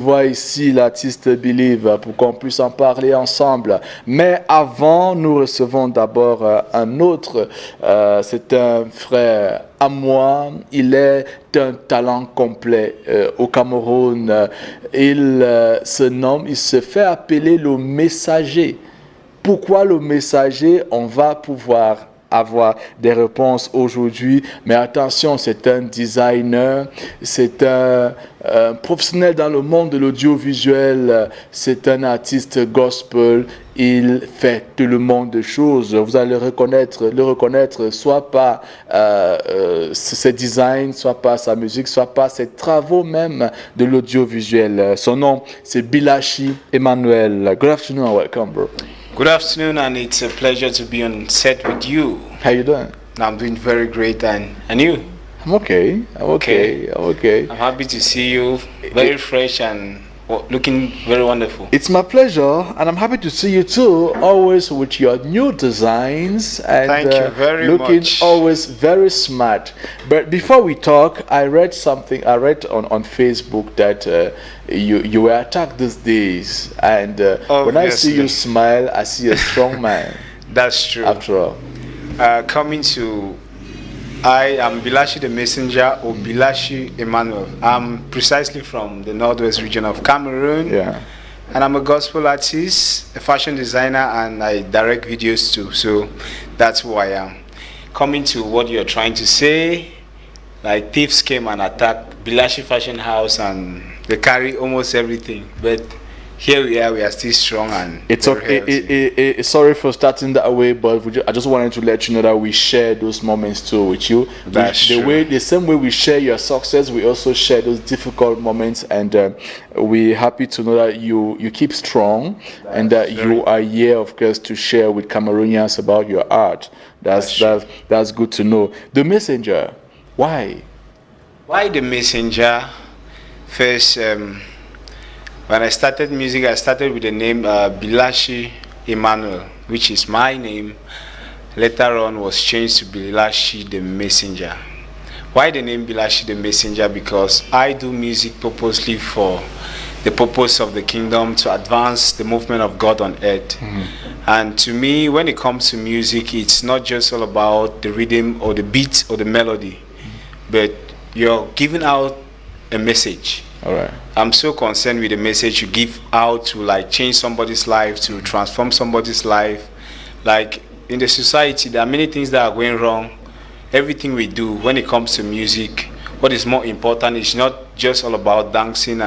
Vois ici l'artiste Believe pour qu'on puisse en parler ensemble. Mais avant, nous recevons d'abord un autre. C'est un frère à moi. Il est un talent complet au Cameroun. Il il se fait appeler le messager. Pourquoi le messager? On va pouvoir avoir des réponses aujourd'hui, mais attention, c'est un designer, c'est un professionnel dans le monde de l'audiovisuel, c'est un artiste gospel, il fait tout le monde de choses. Vous allez le reconnaître soit par ses designs, soit par sa musique, soit par ses travaux même de l'audiovisuel. Son nom, c'est Bilashi Emmanuel. Good afternoon and welcome, bro. Good afternoon, and it's a pleasure to be on set with you. How you doing? I'm doing very great, and you? I'm okay. I'm okay. I'm happy to see you, very fresh and looking very wonderful. It's my pleasure, and I'm happy to see you too. Always with your new designs and Thank you very looking much. always very smart. But before we talk, I read something. I read on Facebook that you were attacked these days, and when I see you smile, I see a strong man. That's true. After all, I am Bilashi the Messenger, or Bilashi Emmanuel. I'm precisely from the northwest region of Cameroon. yeah. And I'm a gospel artist, a fashion designer, and I direct videos too. So that's who I am. Coming to what you're trying to say, like thieves came and attacked Bilashi Fashion House, and they carry almost everything. But here we are still strong and it's okay. Sorry for starting that way, but I just wanted to let you know that we share those moments too with you. That's true. The same way we share your success, we also share those difficult moments, and we're happy to know that you keep strong and that you are here, of course, to share with Cameroonians about your art. That's good to know. The Messenger, why? Why the Messenger? First, when I started music, I started with the name Bilashi Emmanuel, which is my name. Later on was changed to Bilashi the Messenger. Why the name Bilashi the Messenger? Because I do music purposely for the purpose of the kingdom, to advance the movement of God on earth. And to me, when it comes to music, it's not just all about the rhythm or the beat or the melody, but you're giving out a message. All right. I'm so concerned with the message you give out to like change somebody's life, to transform somebody's life. Like in the society, there are many things that are going wrong. Everything we do when it comes to music, what is more important is not just all about dancing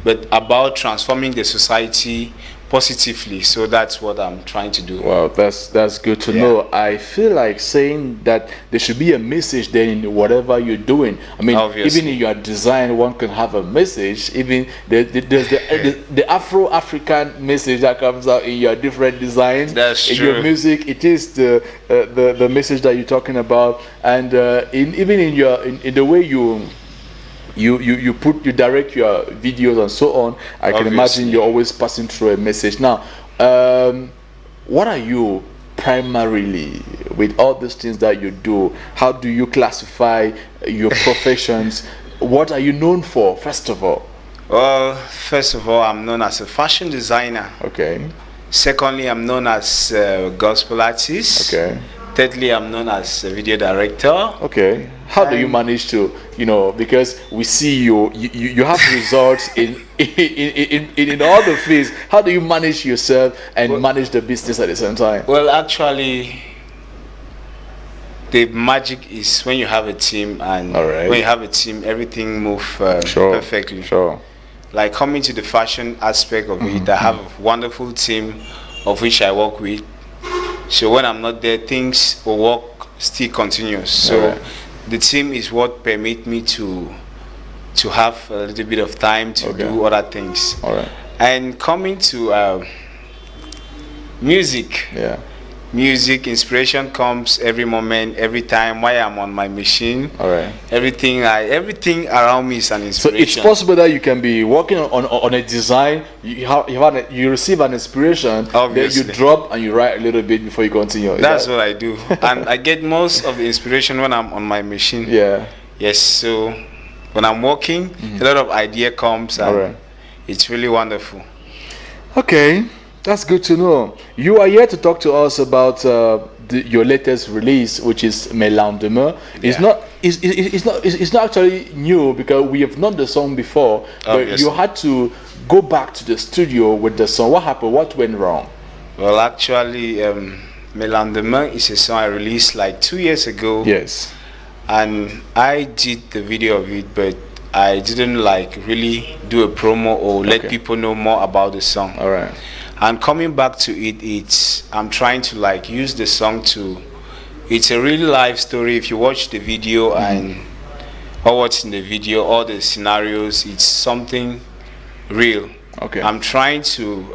but about transforming the society positively. So that's what I'm trying to do. Well, that's good to know. I feel like saying that there should be a message then in whatever you're doing. I mean, Obviously. even in your design, one can have a message. Even there's the Afro-African message that comes out in your different designs. That's in true. your music, it is the message that you're talking about, and even in the way you direct your videos and so on. I can imagine you're always passing through a message. Now, what are you primarily with all these things that you do? How do you classify your professions? What are you known for, first of all? Well, first of all, I'm known as a fashion designer. Okay. Secondly, I'm known as a gospel artist. Okay. Thirdly, I'm known as a video director. Okay. How do you manage to, because we see you have results in all the fields. How do you manage yourself and manage the business at the same time? Well, actually, the magic is when you have a team, and when you have a team, everything moves perfectly. Sure. Like coming to the fashion aspect of it, I have a wonderful team of which I work with. So when I'm not there, things will work still continuous. So the team is what permit me to have a little bit of time to do other things. All right. And coming to music. Yeah. Music inspiration comes every moment, every time while I'm on my machine. All right. Everything around me is an inspiration. So it's possible that you can be working on a design, you receive an inspiration, Obviously. then you drop and you write a little bit before you continue. That's what I do. And I get most of the inspiration when I'm on my machine. Yeah. Yes, so when I'm working, a lot of idea comes, and it's really wonderful. Okay, that's good to know. You are here to talk to us about your latest release, which is Mes lendemains. It's Yeah. not. It's not actually new because we have known the song before, but you Obviously. had to go back to the studio with the song. What happened? What went wrong? Well, actually, Mes lendemains is a song I released like 2 years ago. Yes. And I did the video of it, but I didn't like really do a promo or let Okay. people know more about the song. All right. And coming back to it, I'm trying to like use the song to, it's a real life story. If you watch the video and or what's in the video, all the scenarios, it's something real. Okay. I'm trying to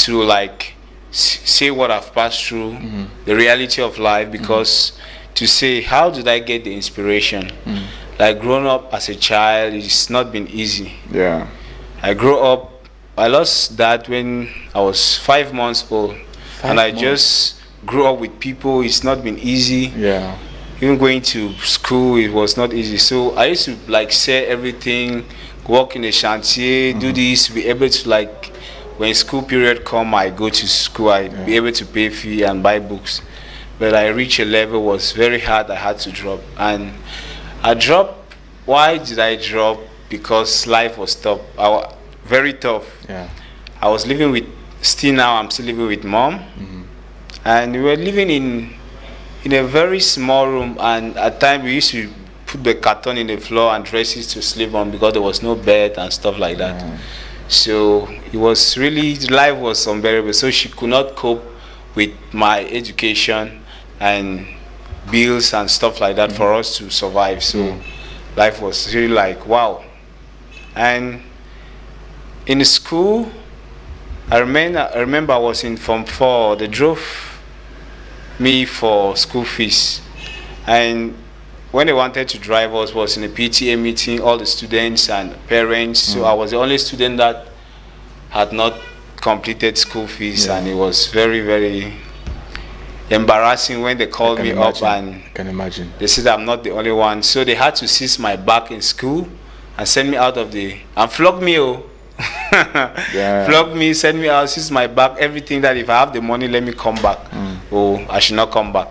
like say what I've passed through, the reality of life, because to say how did I get the inspiration? Like growing up as a child, it's not been easy. Yeah. I grew up, I lost dad when I was 5 months old, and I months. just grew up with people. It's not been easy. Yeah. Even going to school, it was not easy. So I used to like sell everything, work in the chantier, do this, be able to like, when school period come, I go to school, I be able to pay fee and buy books. But I reached a level was very hard. I had to drop, and I dropped. Why did I drop? Because life was tough. Very tough. Yeah. I was living with. Still now, I'm still living with mom, and we were living in a very small room. And at times we used to put the carton in the floor and dresses to sleep on because there was no bed and stuff like that. So it was really, life was unbearable. So she could not cope with my education and bills and stuff like that for us to survive. So life was really like wow. And in school, I remember I was in Form 4. They drove me for school fees, and when they wanted to drive us was in a PTA meeting, all the students and parents. So I was the only student that had not completed school fees, and it was very, very embarrassing when they called me up and I can imagine. they said I'm not the only one. So they had to seize my bag in school and send me out of the, and flog me, flog me, send me out, seize my bag, everything that if I have the money, let me come back. Or I should not come back.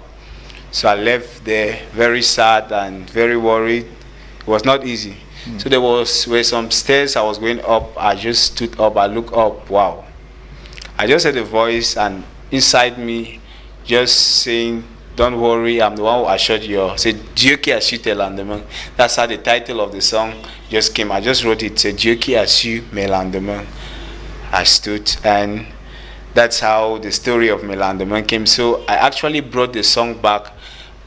So I left there very sad and very worried. It was not easy. So there were some stairs I was going up. I just stood up, I looked up, wow. I just heard a voice and inside me just saying, don't worry, I'm the one who assured you. Said, Dieu qui a su tes lendemains. That's how the title of the song just came. I just wrote it, said, Dieu qui a su mes lendemains. I stood, and that's how the story of Mes lendemains came. So I actually brought the song back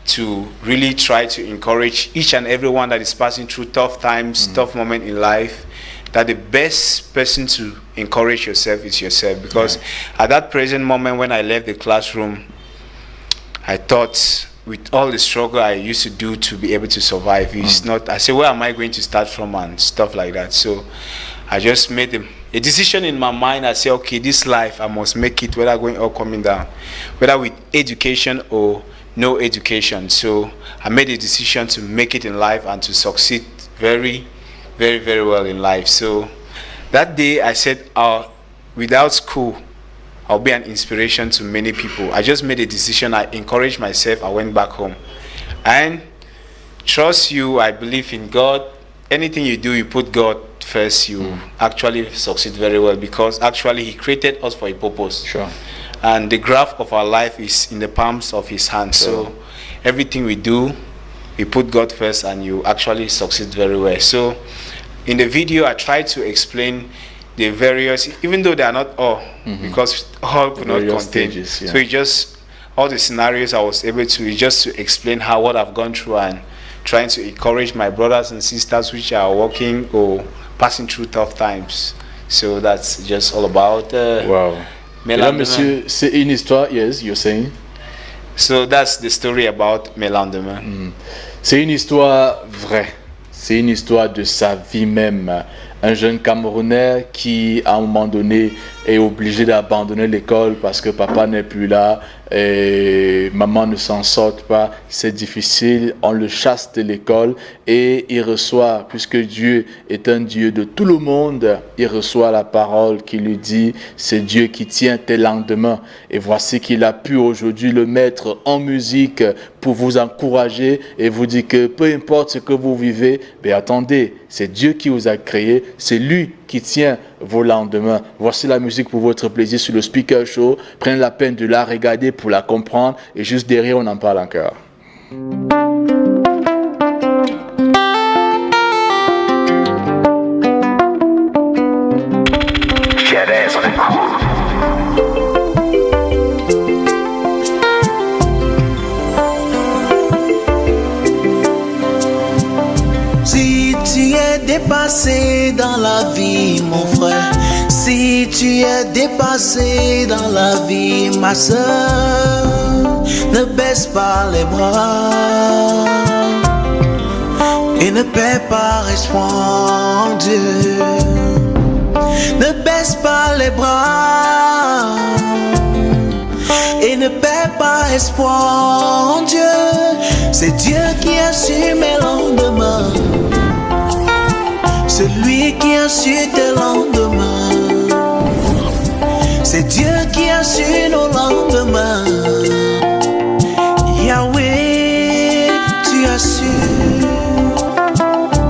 to really try to encourage each and everyone that is passing through tough times, tough moment in life, that the best person to encourage yourself is yourself. Because at that present moment when I left the classroom, I thought with all the struggle I used to do to be able to survive, it's not, I said, where am I going to start from and stuff like that. So I just made a decision in my mind. I said, okay, this life, I must make it, whether going or coming down, whether with education or no education. So I made a decision to make it in life and to succeed very, very, very well in life. So that day I said, without school, I'll be an inspiration to many people. I just made a decision. I encouraged myself. I went back home. And trust you, I believe in God. Anything you do, you put God first, you actually succeed very well, because actually He created us for a purpose. Sure. And the graph of our life is in the palms of His hand. So everything we do, we put God first and you actually succeed very well. So in the video, I try to explain the various, even though they are not all, because all could not contain. Stages, So it just, all the scenarios I was able to, just to explain what I've gone through and trying to encourage my brothers and sisters which are working or passing through tough times. So that's just all about Wow. Mes Et là, lendemains. monsieur, c'est une histoire, yes, you're saying? So that's the story about Mes lendemains. C'est une histoire vraie. C'est une histoire de sa vie même. Un jeune Camerounais qui, à un moment donné, est obligé d'abandonner l'école parce que papa n'est plus là. et maman ne s'en sort pas, c'est difficile, on le chasse de l'école et il reçoit, puisque Dieu est un Dieu de tout le monde, il reçoit la parole qui lui dit, c'est Dieu qui tient tes lendemains. Et voici qu'il a pu aujourd'hui le mettre en musique pour vous encourager et vous dire que peu importe ce que vous vivez, mais attendez, c'est Dieu qui vous a créé, c'est lui qui tient vos lendemains. Voici la musique pour votre plaisir sur le Speaker Show. Prenez la peine de la regarder pour la comprendre et juste derrière on en parle encore. Si tu es dépassé dans la vie, mon frère, si tu es dépassé dans la vie, ma soeur, ne baisse pas les bras et ne perds pas espoir en Dieu. Ne baisse pas les bras et ne perds pas espoir en Dieu. C'est Dieu qui assure mes lendemains. C'est lui qui assure tes lendemains. C'est Dieu qui assure nos lendemains. Yahweh, tu assures.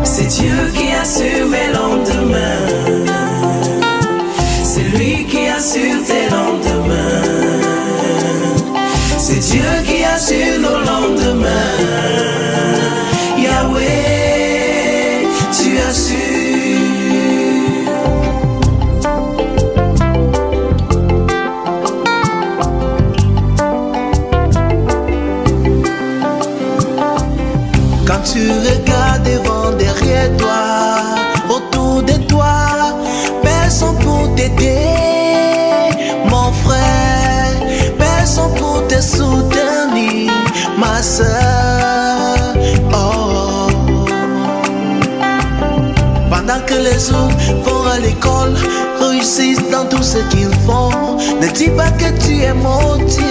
C'est Dieu qui assure mes lendemains. C'est lui qui assure tes lendemains. C'est Dieu qui assure nos lendemains. Yahweh, tu assures. Quand tu regardes devant, derrière toi, autour de toi, personne pour t'aider, mon frère, personne pour te soutenir, ma soeur. Oh. Pendant que les autres vont à l'école, réussissent dans tout ce qu'ils font, ne dis pas que tu es maudit.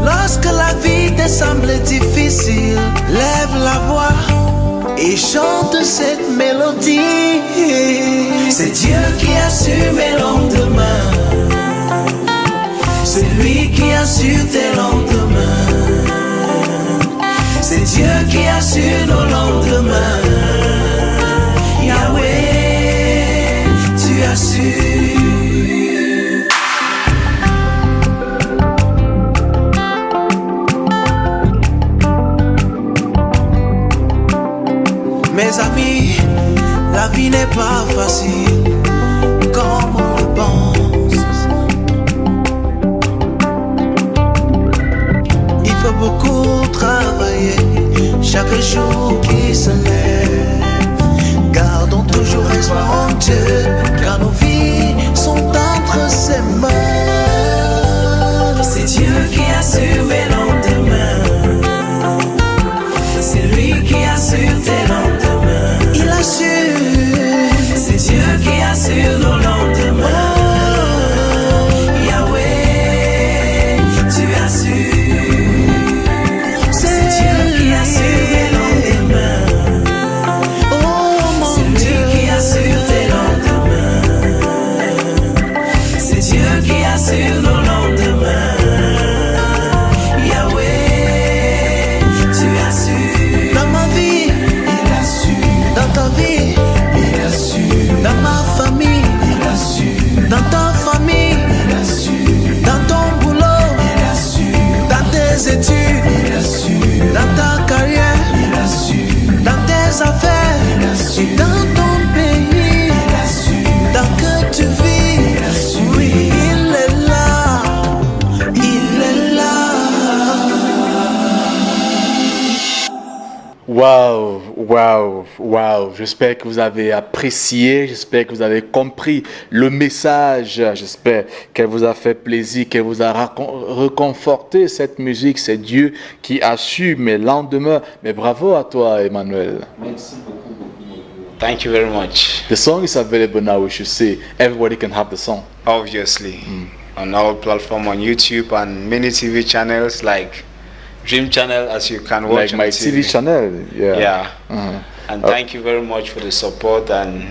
Lorsque la vie te semble difficile, lève la voix et chante cette mélodie. C'est Dieu qui assure mes lendemains. C'est lui qui assure tes lendemains. C'est Dieu qui assure nos lendemains. Yahweh, tu assures. Mes amis, la vie n'est pas facile comme on le pense. Il faut beaucoup travailler chaque jour qui se lève. Gardons toujours espoir en Dieu, car nos vies sont entre ses mains. C'est Dieu qui assure mes lendemains. C'est lui qui assure tes lendemains. Il assure. C'est Dieu qui assure nos lendemains. Yahweh, tu assures. C'est Dieu qui assure mes lendemains. C'est lui qui assure tes lendemains. C'est Dieu qui assure nos lendemains. Yahweh, tu assures. Dans ma vie, Il assure. dans ta vie, Il assure. dans ma famille, Il assure. dans ta famille, Il assure. dans ton boulot, Il assure. dans tes études, Il assure. dans ta carrière, Il assure. dans tes affaires, Il assure. et dans ton pays, Il assure. dans que tu vis. Il assure. Oui, il est là, il est là. Waouh, waouh, waouh. J'espère que vous avez apprécié, j'espère que vous avez compris le message, j'espère qu'elle vous a fait plaisir, qu'elle vous a reconforté cette musique. C'est Dieu qui assure mes lendemains. Mais bravo à toi, Emmanuel. Merci beaucoup. Thank you very much. The song is available now, we should say. Everybody can have the song. Obviously. on all platforms, on YouTube and many TV channels like Dream Channel, as you can watch Like on my TV. TV channel, yeah. Yeah. Uh-huh. And thank you very much for the support, and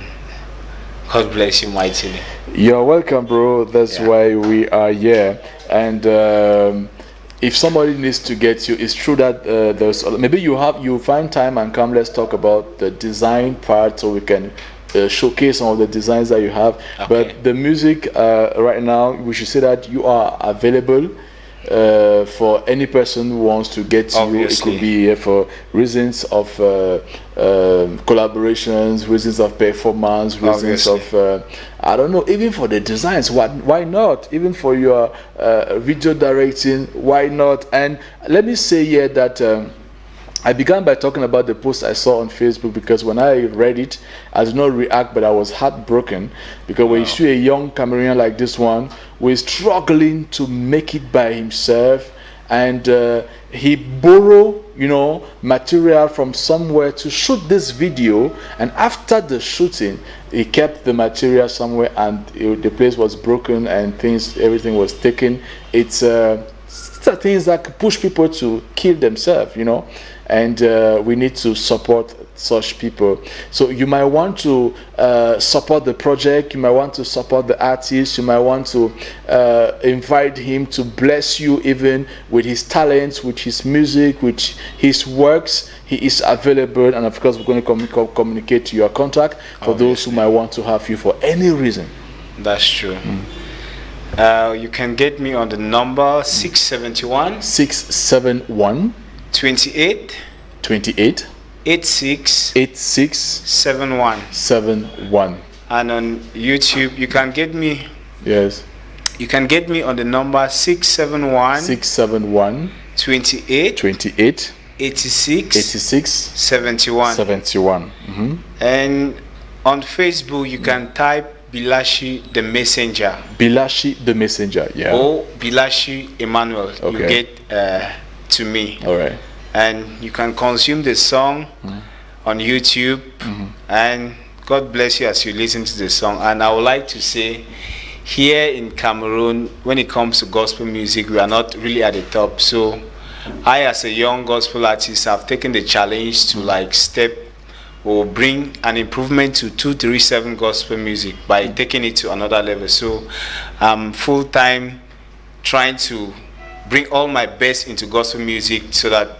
God bless you mightily. You're welcome, bro. That's why we are here. And if somebody needs to get you, it's true that there's maybe you find time and come. Let's talk about the design part, so we can showcase some of the designs that you have. Okay. But the music right now, we should say that you are available for any person who wants to get Obviously. you. It could be for reasons of collaborations, reasons of performance, reasons Obviously. of I don't know, even for the designs. Why not? Even for your video directing, why not? And let me say here that I began by talking about the post I saw on Facebook, because when I read it, I did not react, but I was heartbroken, because when you see a young Cameroonian like this one who is struggling to make it by himself, and he borrowed, material from somewhere to shoot this video, and after the shooting, he kept the material somewhere, and the place was broken and everything was taken. It's things that could push people to kill themselves, and we need to support such people. So you might want to support the project, you might want to support the artist, you might want to invite him to bless you even with his talents, with his music, with his works. He is available, and of course we're going to communicate your contact for those who might want to have you for any reason. That's true. You can get me on the number 671 28 86 71. And on YouTube, you can get me. Yes. You can get me on the number 671 28 86 71. Mm-hmm. And on Facebook, you can type Bilashi the Messenger. Bilashi the Messenger, yeah. Or Bilashi Emmanuel. Okay. You get to me. All right. And you can consume the song on YouTube. And God bless you as you listen to the song. And I would like to say, here in Cameroon, when it comes to gospel music, we are not really at the top. So I, as a young gospel artist, have taken the challenge to step or bring an improvement to 237 gospel music by taking it to another level. So I'm full-time trying to bring all my best into gospel music, so that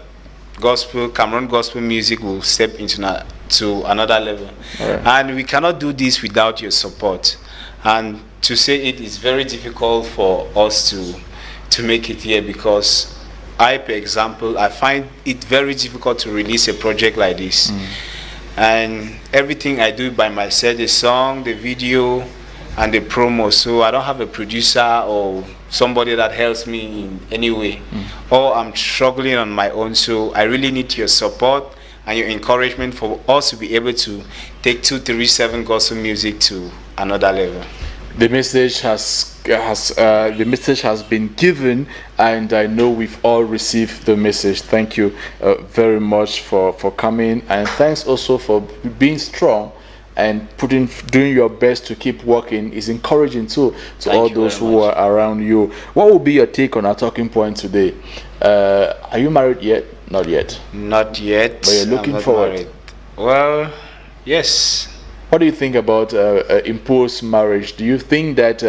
Cameroon gospel music will step into another level. Right. And we cannot do this without your support. And to say it is very difficult for us to make it here, because I, for example, I find it very difficult to release a project like this. And everything I do by myself, the song, the video, and the promo. So I don't have a producer or somebody that helps me in any way. Or I'm struggling on my own. So I really need your support and your encouragement for us to be able to take 237 gospel music to another level. The message has been given, and I know we've all received the message. Thank you very much for coming, and thanks also for being strong and doing your best to keep working. Is encouraging too to all those who are around you. What will be your take on our talking point today? Are you married yet? Not yet. Not yet. But you're looking forward. Married. Well, yes. What do you think about imposed marriage? Do you think that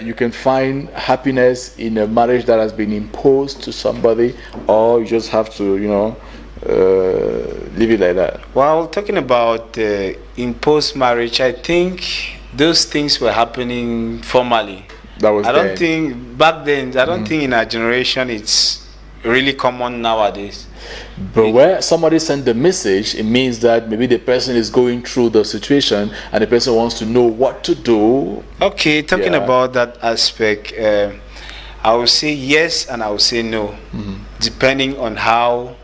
you can find happiness in a marriage that has been imposed to somebody, or you just have to, leave it like that? Well, talking about imposed marriage, I think those things were happening formally. That was I don't think back then. I don't think in our generation it's really common nowadays. But where somebody sent the message, it means that maybe the person is going through the situation and the person wants to know what to do. Okay, talking about that aspect, I will say yes and I will say no, depending on how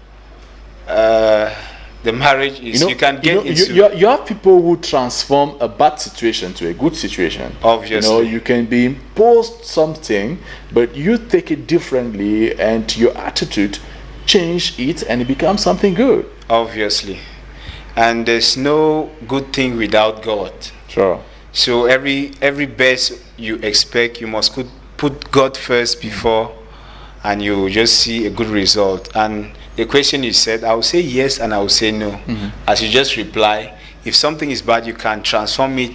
the marriage is. You can get into. You have people who transform a bad situation to a good situation. Obviously, you can be imposed something, but you take it differently, and your attitude change it, and it becomes something good. Obviously, and there's no good thing without God. Sure. So every best you expect, you must put God first before, and you just see a good result. And the question you said, I will say yes and I will say no. As you just reply, if something is bad, you can transform it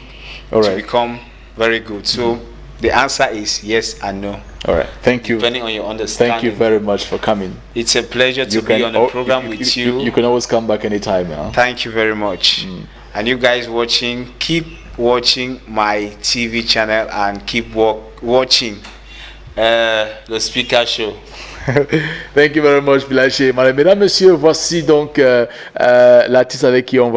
to become very good. So the answer is yes and no. All right. Thank you. Depending on your understanding. Thank you very much for coming. It's a pleasure to be on the program with you. You can always come back anytime. Thank you very much. And you guys watching, keep watching my TV channel and keep watching le Speaker Show. Thank you very much, Bilashi. Mesdames, Messieurs, voici donc l'artiste avec qui on va